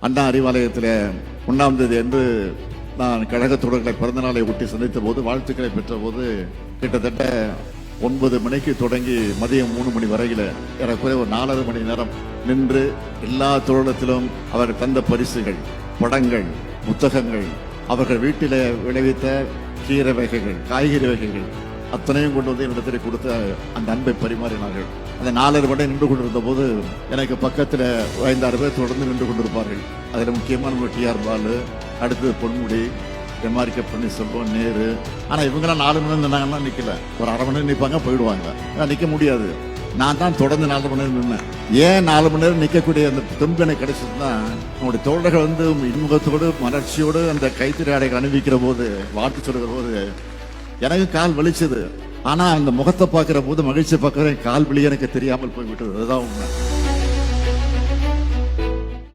அண்ணா அறிவாலயத்தில் 1ஆம் தேதி என்று நான் கழக தொடர்களை பிறந்தநாளை ஒட்டி சந்தித்த போது வாழ்த்துக்களை பெற்ற போது கிட்டத்தட்ட 9 மணிக்கு தொடங்கி மதியம் 3 மணி வரையில் ஏறக்குறைய ஒரு 4.5 மணி நேரம் நின்று எல்லா தோழத்திலும் அவர் தந்த பரிசுகள், படங்கள், புத்தகங்கள், அவர்கள் வீட்டில் விளைவித்த கீரை வகைகள், காய்கறி வகைகள் அத்தனையும் கொண்டு வந்து என்னிடத்தில் கொடுத்து அந்த அன்பை பரிமாறினார்கள். அந்த 4.5 மணி நின்று கொண்டிருந்த போது எனக்கு பக்கத்தில் 5-6 பேர் தொடர்ந்து நின்று கொண்டிருப்பார்கள். அதில் முக்கியமாக நம்ம டிஆர் பாலு, அடுத்தது பொன்முடி, எம்ஆர்கே பன்னீர்செல்வம், நேரு. ஆனால் இவங்களாம் 4 மணி நேரம் நின்னாங்கன்னா நிற்கல, ஒரு 1/2 மணி நேரம் நிற்பாங்க, போயிடுவாங்க. நிற்க முடியாது. நான் தான் தொடர்ந்து 4 மணி நேரம் நின்னேன். ஏன் 4 மணி நேரம் நிற்கக்கூடிய அந்த தும்பு எனக்கு கிடைச்சதுன்னா, நம்முடைய தோழர்கள் வந்து இன்முகத்தோடு மலர்ச்சியோடு அந்த கைத்தறி ஆடைகள் அணிவிக்கிற போது, வாழ்த்து சொல்கிற போது எனக்கு கால் வலிச்சது. ஆனா அந்த முகத்தை பார்க்கிற போது, மகிழ்ச்சி பார்க்கிற கால் வலி எனக்கு தெரியாமல் போய்விட்டது. அதுதான் உண்மை.